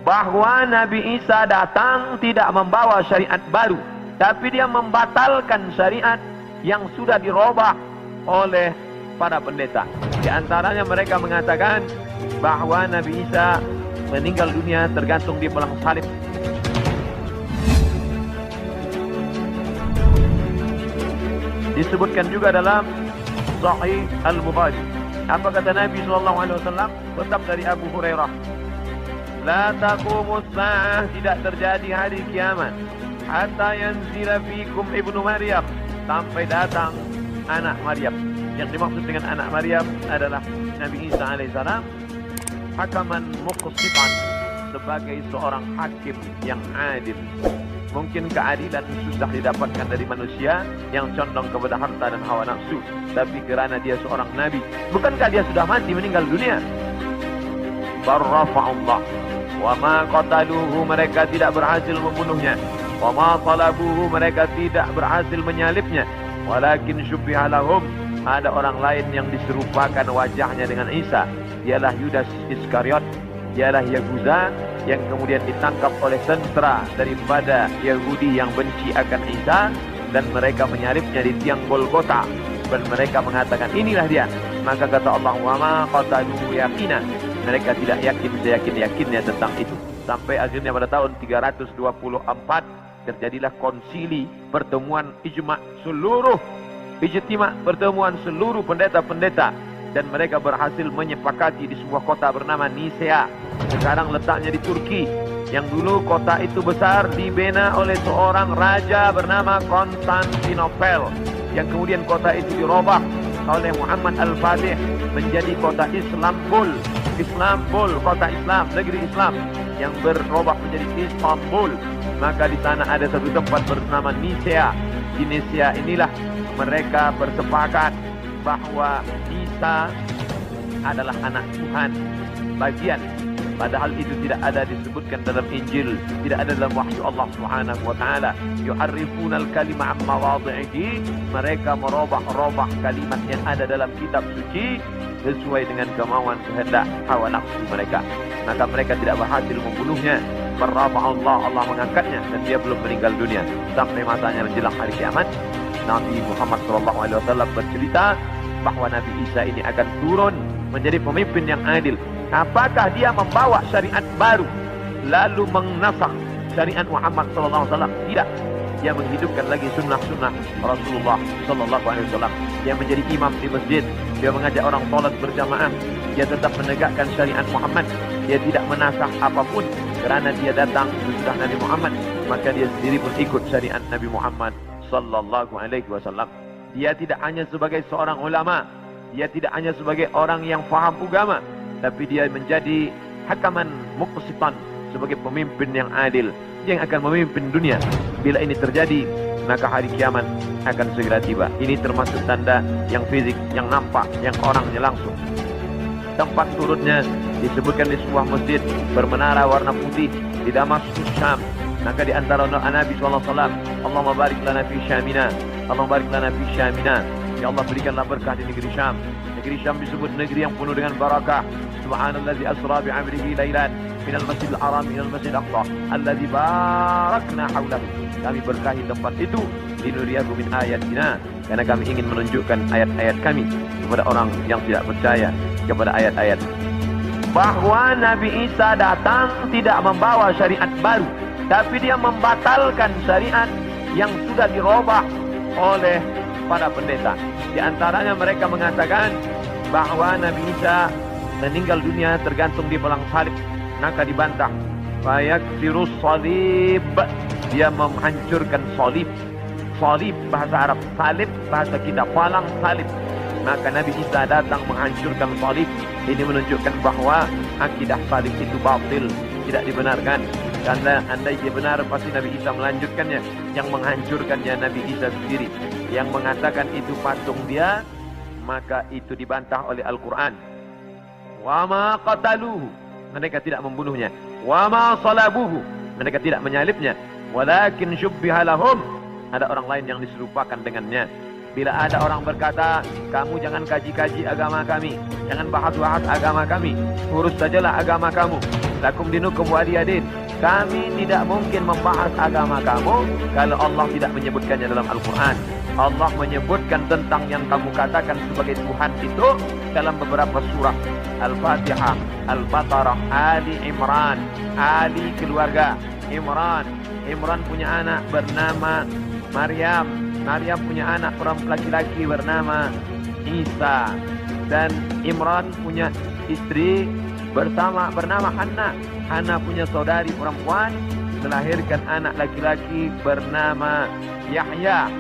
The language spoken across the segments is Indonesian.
bahwa Nabi Isa datang tidak membawa syariat baru, tapi dia membatalkan syariat yang sudah dirubah oleh para pendeta. Di antaranya mereka mengatakan bahwa Nabi Isa meninggal dunia tergantung di pelang salib. Disebutkan juga dalam Sahih Al-Bukhari. Apa kata Nabi SAW? Tetap dari Abu Hurairah. La taqumus sa'ah, tidak terjadi hari kiamat hatta yanzila fikum ibnu Maryam, sampai datang anak Maryam. Yang dimaksud dengan anak Maryam adalah Nabi Isa alaihissalam, hakaman muqsitan, sebagai seorang hakim yang adil. Mungkin keadilan susah didapatkan dari manusia yang condong kepada harta dan hawa nafsu, tapi kerana dia seorang nabi, bukankah dia sudah mati meninggal dunia? Barrafa'ullah wa ma qataluhu, mereka tidak berhasil membunuhnya. Wa ma salabuhu, mereka tidak berhasil menyalibnya. Walakin syubbiha lahum, ada orang lain yang diserupakan wajahnya dengan Isa. Dialah Yudas Iskariot, dialah Yahuda yang kemudian ditangkap oleh tentara daripada Yahudi yang benci akan Isa, dan mereka menyalibnya di tiang Golgota, dan mereka mengatakan inilah dia. Maka kata Allah, wa ma qataluhu yaqina, mereka tidak yakin seyakin-yakinnya tentang itu. Sampai akhirnya pada tahun 324 terjadilah konsili, pertemuan ijma' seluruh pertemuan seluruh pendeta-pendeta, dan mereka berhasil menyepakati di sebuah kota bernama Nisea. Sekarang letaknya di Turki. Yang dulu kota itu besar, dibina oleh seorang raja bernama Konstantinopel, yang kemudian kota itu dirubah oleh Muhammad Al-Fatih menjadi kota Istanbul, kota Islam, negeri Islam, yang berubah menjadi Istanbul. Maka di sana ada satu tempat bernama Nisea. Di Nisea inilah mereka bersepakat bahwa Isa adalah anak Tuhan bagian. Padahal itu tidak ada disebutkan dalam Injil, tidak ada dalam wahyu Allah Subhanahu wa taala. Yu'arrifuna al-kalima 'an mawadhi'ihi, mereka merubah kalimat yang ada dalam kitab suci sesuai dengan kemauan kehendak hawa nafsu mereka. Maka mereka tidak berhasil membunuhnya. Allah mengangkatnya, dan dia belum meninggal dunia sampai masanya menjelang hari kiamat. Nabi Muhammad SAW bercerita bahwa Nabi Isa ini akan turun menjadi pemimpin yang adil. Apakah dia membawa syariat baru lalu menasakh syariat Muhammad SAW? Tidak. Dia menghidupkan lagi sunnah-sunnah Rasulullah SAW. Dia menjadi imam di masjid. Dia mengajak orang salat berjamaah. Dia tetap menegakkan syariat Muhammad. Dia tidak menasakh apapun, kerana dia datang sesudah Nabi Muhammad. Maka dia sendiri pun ikut syariat Nabi Muhammad SAW. Dia tidak hanya sebagai seorang ulama, dia tidak hanya sebagai orang yang faham agama, tapi dia menjadi hakaman muqsitan, sebagai pemimpin yang adil yang akan memimpin dunia. Bila ini terjadi, maka hari kiamat akan segera tiba. Ini termasuk tanda yang fisik, yang nampak, yang orangnya langsung. Tempat turunnya disebutkan di sebuah masjid bermenara warna putih di Damaskus, Syam. Maka di antara Nabi SAW, Allahumma barik lana fi Syamina, Allahumma barik lana fi Syamina. Ya Allah, berikanlah berkah di negeri Syam. Negeri Syam disebut negeri yang penuh dengan barakah. Subhanallazi asra bi'amrihi lailan minal masjidil haram minal masjidil aqsa alladzi barakna haulahu. Kami berkahi tempat itu linuriyahu min ayatina, karena kami ingin menunjukkan ayat-ayat kami kepada orang yang tidak percaya kepada ayat-ayat. Bahwa Nabi Isa datang tidak membawa syariat baru, tapi dia membatalkan syariat yang sudah dirubah oleh para pendeta. Di antaranya mereka mengatakan bahwa Nabi Isa meninggal dunia tergantung di pelang salib. Maka dibantah. Fayaksirus salib, dia menghancurkan salib. Salib bahasa Arab, salib bahasa kita, palang salib. Maka Nabi Isa datang menghancurkan salib. Ini menunjukkan bahwa akidah salib itu batil, tidak dibenarkan. Karena andai dia benar, pasti Nabi Isa melanjutkannya. Yang menghancurkannya Nabi Isa sendiri. Yang mengatakan itu patung dia, maka itu dibantah oleh Al-Quran. Wa ma qataluhu, mereka tidak membunuhnya. Wa ma salabuhu, mereka tidak menyalibnya. Walakin syubbiha lahum, ada orang lain yang diserupakan dengannya. Bila ada orang berkata, kamu jangan kaji-kaji agama kami, jangan bahas-bahas agama kami, urus sajalah agama kamu, lakum dinukum waliyadin. Kami tidak mungkin membahas agama kamu kalau Allah tidak menyebutkannya dalam Al-Quran. Allah menyebutkan tentang yang kamu katakan sebagai Tuhan itu dalam beberapa surah. Al-Fatihah, Al-Baqarah, Ali Imran, Ali keluarga Imran. Imran punya anak bernama Maryam. Maryam punya anak perempuan laki-laki bernama Isa. Dan Imran punya istri bernama Hannah. Hannah punya saudari perempuan, melahirkan anak laki-laki bernama Yahya.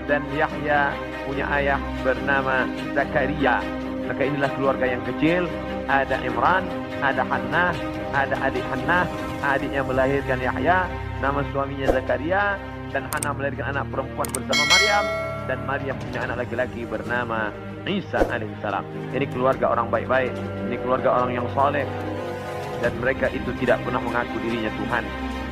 Dan Yahya punya ayah bernama Zakaria. Maka inilah keluarga yang kecil. Ada Imran, ada Hannah, ada adik Hannah. Adiknya melahirkan Yahya, nama suaminya Zakaria. Dan Hannah melahirkan anak perempuan bersama Maryam. Dan Maryam punya anak laki-laki bernama Isa alaihissalam. Ini keluarga orang baik-baik. Ini keluarga orang yang saleh. Dan mereka itu tidak pernah mengaku dirinya Tuhan.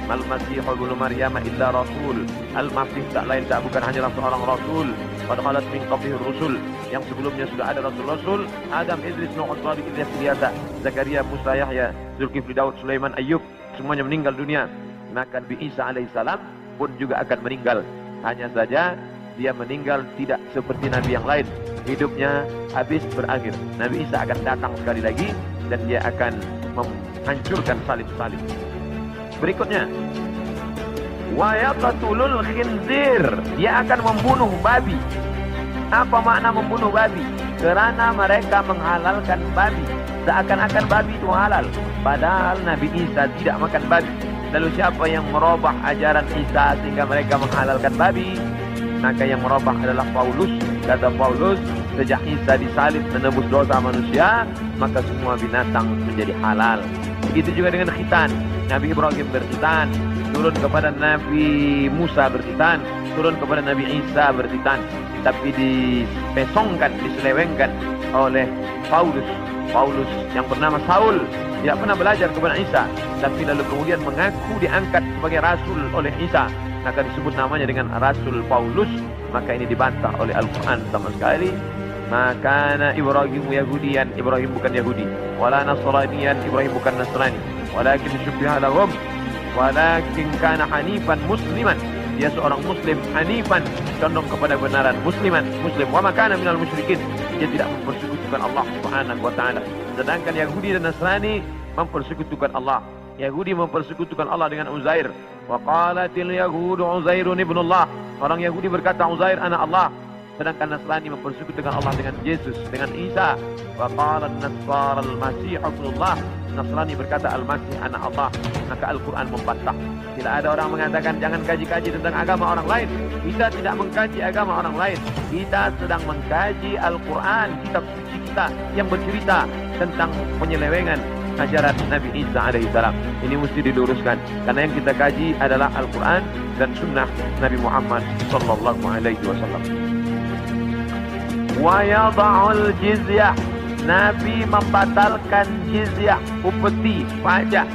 Mal Masih ibnu Maryam illa rasul. Al-Masih tak lain tak bukan hanyalah seorang rasul. Qad khalat min qablihi rusul. Yang sebelumnya sudah ada rasul-rasul. Adam, Idris, Nuh, Salih, Ilyas, Ilyasa, Zakaria, Musa, Yahya, Zulkifli, Daud, Sulaiman, Ayyub. Semuanya meninggal dunia. Maka Nabi Isa alaihissalam pun juga akan meninggal. Hanya saja dia meninggal tidak seperti Nabi yang lain. Hidupnya habis berakhir. Nabi Isa akan datang sekali lagi. Dan dia akan menghancurkan salib-salib. Berikutnya, wa yaqtulul khinzir. Dia akan membunuh babi. Apa makna membunuh babi? Kerana mereka menghalalkan babi. Seakan-akan babi itu halal. Padahal Nabi Isa tidak makan babi. Lalu siapa yang merubah ajaran Isa sehingga mereka menghalalkan babi? Maka yang merubah adalah Paulus. Kata Paulus, sejak Isa disalib menebus dosa manusia, maka semua binatang menjadi halal. Begitu juga dengan khitan. Nabi Ibrahim berkhitan, turun kepada Nabi Musa berkhitan, turun kepada Nabi Isa berkhitan. Tapi dipesongkan, diselewengkan oleh Paulus. Paulus yang bernama Saul tidak pernah belajar kepada Isa, tapi lalu kemudian mengaku diangkat sebagai rasul oleh Isa. Maka disebut namanya dengan Rasul Paulus. Maka ini dibantah oleh Al-Quran sama sekali. Maka Ibrahim Yahudian, Ibrahim bukan Yahudi. Wala Nasranian, Ibrahim bukan Nasrani. Walakin syubbiha lahum, walakin kana hanifan musliman. Dia seorang muslim, hanifan, condong kepada kebenaran, musliman, muslim. Wa ma kana minal musyrikin. Dia tidak mempersekutukan Allah Subhanahu wa taala. Sedangkan Yahudi dan Nasrani mempersekutukan Allah. Yahudi mempersekutukan Allah dengan Uzair. Wa qalatil yahudu Uzairun ibnullah. Orang Yahudi berkata Uzair anak Allah. Sedangkan Nasrani mempersekutukan Allah dengan Yesus, dengan Isa. Wa qala an-nasara al-masih ibnullah. Nasrani berkata Al-Masih anak Allah. Maka Al-Quran membantah. Bila ada orang mengatakan jangan kaji-kaji tentang agama orang lain, kita tidak mengkaji agama orang lain. Kita sedang mengkaji Al-Quran, kitab suci kita yang bercerita tentang penyelewengan ajaran Nabi Isa alaihissalam. Ini mesti diluruskan. Karena yang kita kaji adalah Al-Quran dan Sunnah Nabi Muhammad sallallahu alaihi wasallam. Wa yada'ul jizyah. Nabi membatalkan jizyah, upeti, pajak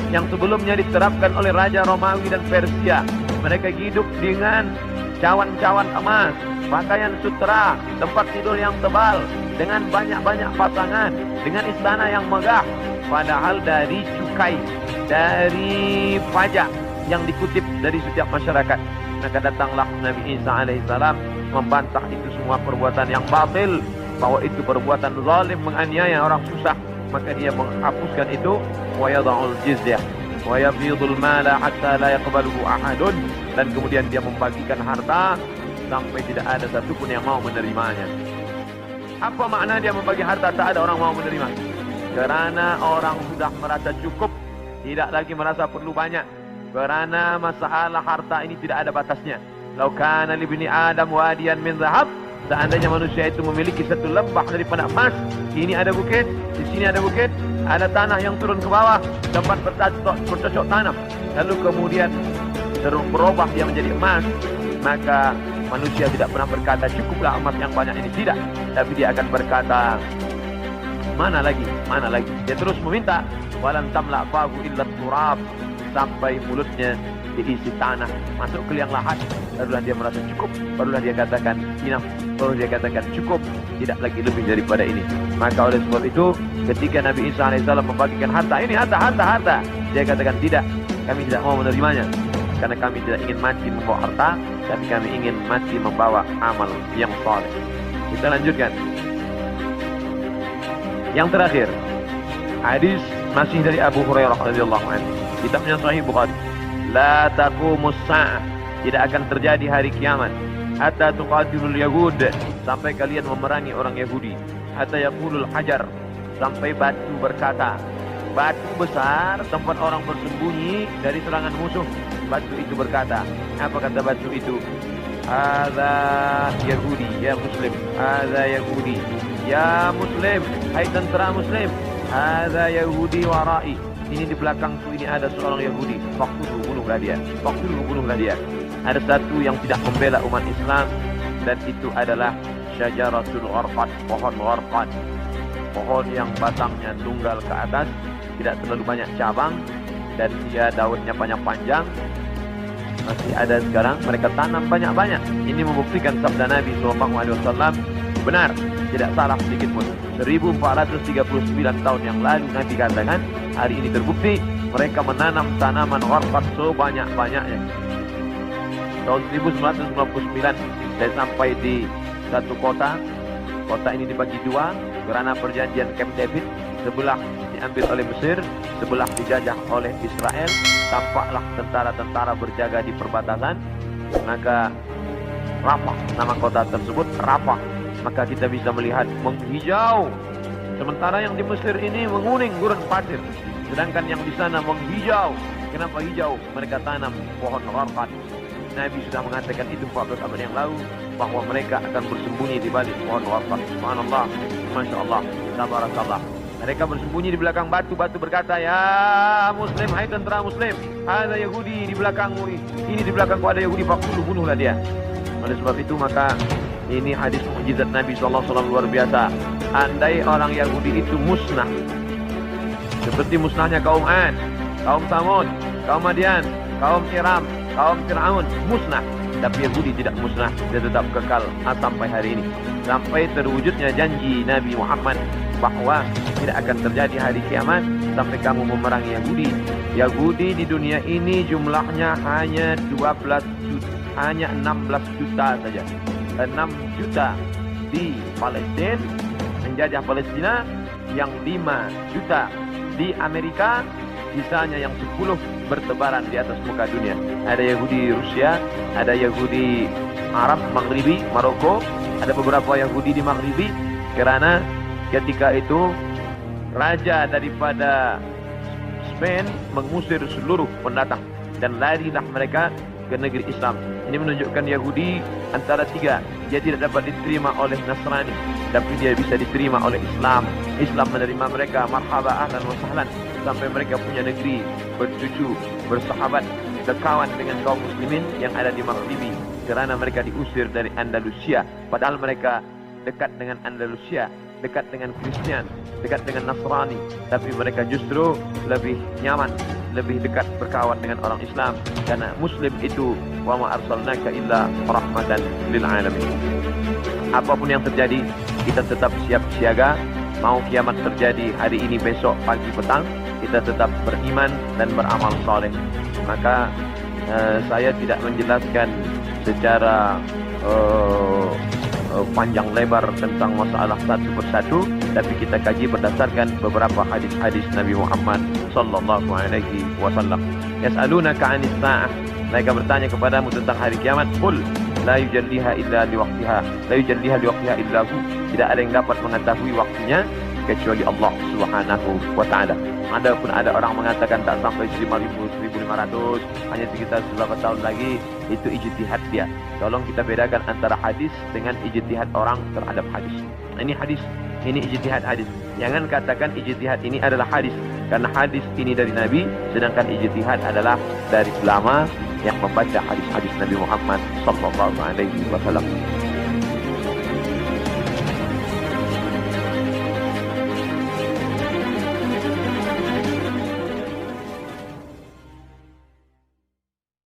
yang sebelumnya diterapkan oleh Raja Romawi dan Persia. Mereka hidup dengan cawan-cawan emas, pakaian sutra, tempat tidur yang tebal, dengan banyak-banyak pasangan, dengan istana yang megah. Padahal dari cukai, dari pajak yang dikutip dari setiap masyarakat. Maka datanglah Nabi Isa alaihissalam membantah itu semua perbuatan yang batil, bahwa itu perbuatan zalim, menganiaya orang susah. Maka dia menghapuskan itu. Wa yada'ul jizyah wa yafidul mala hatta la yaqbaluhu ahadun. Dan kemudian dia membagikan harta sampai tidak ada satupun yang mau menerimanya. Apa makna dia membagi harta tak ada orang mau menerima? Kerana orang sudah merasa cukup, tidak lagi merasa perlu banyak. Kerana masalah harta ini tidak ada batasnya. Lau kana li ibni Adam wadiyan min dhahab. Seandainya manusia itu memiliki satu lembah daripada emas, ini ada bukit, di sini ada bukit, ada tanah yang turun ke bawah, tempat bercocok tanam. Lalu kemudian berubah dia menjadi emas, maka manusia tidak pernah berkata cukuplah emas yang banyak ini, tidak. Tapi dia akan berkata mana lagi, mana lagi. Dia terus meminta. Walan tamla fahu illa turab. Sampai mulutnya diisi tanah, masuk ke liang lahat. Barulah dia merasa cukup, barulah dia katakan enough, baru dia katakan cukup, tidak lagi lebih daripada ini. Maka oleh sebab itu Ketika Nabi Isa alaihissalam membagikan harta, ini harta. Dia katakan tidak, kami tidak mau menerimanya. Karena kami tidak ingin mati membawa harta, tapi kami ingin mati membawa amal yang saleh. Kita lanjutkan. Yang terakhir, hadis masih dari Abu Hurairah radhiyallahu anhu. Kitabnya Sahih Bukhari. La taqumus sa'ah, tidak akan terjadi hari kiamat hatta tuqatilul yahud, sampai kalian memerangi orang Yahudi. Hatta yaqulul hajar, sampai batu berkata. Batu besar tempat orang bersembunyi dari serangan musuh. Batu itu berkata, apa kata batu itu? Hadza Yahudi ya Muslim, hadza Yahudi ya Muslim, hai tentara Muslim, hadza Yahudi warai, ini di belakangku ini ada seorang Yahudi. Faqtuluhu, bunuhlah dia. Ada satu yang tidak membela umat Islam, dan itu adalah syajaratul gharqad, pohon gharqad, pohon yang batangnya tunggal ke atas, tidak terlalu banyak cabang, dan dia daunnya panjang. Masih ada sekarang, mereka tanam banyak-banyak. Ini membuktikan sabda Nabi SAW benar, tidak salah sedikit pun. 1439 tahun yang lalu Nabi katakan, hari ini terbukti mereka menanam tanaman gharqad sebanyak-banyaknya. Tahun 1999 saya sampai di satu kota ini dibagi dua, kerana perjanjian Camp David. Sebelah diambil oleh Mesir, sebelah dijajah oleh Israel. Tampaklah tentara-tentara berjaga di perbatasan. Maka Rafah, nama kota tersebut Rafah. Maka kita bisa melihat menghijau. Sementara yang di Mesir ini menguning gurun pasir, sedangkan yang di sana menghijau. Kenapa hijau? Mereka tanam pohon gharqad. Nabi sudah mengatakan itu 14 abad yang lalu, bahwa mereka akan bersembunyi di balik pohon gharqad. Subhanallah, Masya Allah, tabarakallah. Mereka bersembunyi di belakang batu-batu berkata, ya Muslim, hai tentara Muslim, ada Yahudi di belakangmu, ini di belakangku ada Yahudi, faqtuluhu, bunuhlah dia. Oleh sebab itu maka ini hadis mukjizat Nabi SAW luar biasa. Andai orang Yahudi itu musnah, seperti musnahnya kaum Ad, kaum Thamud, kaum Madian, kaum Iram, kaum Fir'aun, musnah. Tapi Yahudi tidak musnah, dia tetap kekal sampai hari ini, sampai terwujudnya janji Nabi Muhammad bahwa tidak akan terjadi hari kiamat sampai kamu memerangi Yahudi. Yahudi di dunia ini jumlahnya hanya 16 juta saja. 6 juta di Palestina, menjajah Palestina, yang 5 juta di Amerika, sisanya yang 10 bertebaran di atas muka dunia. Ada Yahudi Rusia, ada Yahudi Arab Maghribi, Maroko, ada beberapa Yahudi di Maghribi, kerana ketika itu raja daripada Spain mengusir seluruh pendatang dan larilah mereka ke negeri Islam. Ini menunjukkan Yahudi antara tiga. Dia tidak dapat diterima oleh Nasrani, tapi dia bisa diterima oleh Islam. Islam menerima mereka, marhaba, ahlan wa sahlan, sampai mereka punya negeri, bercucu, bersahabat, berkawan dengan kaum muslimin yang ada di Maghribi, kerana mereka diusir dari Andalusia. Padahal mereka dekat dengan Andalusia, dekat dengan Kristian, dekat dengan Nasrani, tapi mereka justru lebih nyaman, lebih dekat berkawan dengan orang Islam, karena Muslim itu wa ma arsalnaka illa rahmatan lil alamin. Apapun yang terjadi, kita tetap siap siaga. Mau kiamat terjadi hari ini, besok, pagi, petang, kita tetap beriman dan beramal soleh. Maka saya tidak menjelaskan secara panjang lebar tentang masalah satu persatu, tapi kita kaji berdasarkan beberapa hadis-hadis Nabi Muhammad sallallahu alaihi wasallam. Yas'alunaka 'anis sa'ah, mereka bertanya kepadamu tentang hari kiamat. Qul la yujalliha illa liwaqtiha, la yujalliha liwaqtiha illa hu, tidak ada yang dapat mengetahui waktunya kecuali Allah Subhanahu wa taala. Adapun ada orang mengatakan tak sampai 1500, hanya sekitar beberapa tahun lagi, itu ijtihad dia. Tolong kita bedakan antara hadis dengan ijtihad orang terhadap hadis. Ini hadis, ini ijtihad hadis. Jangan katakan ijtihad ini adalah hadis, karena hadis ini dari Nabi, sedangkan ijtihad adalah dari ulama yang membaca hadis-hadis Nabi Muhammad sallallahu alaihi wasallam.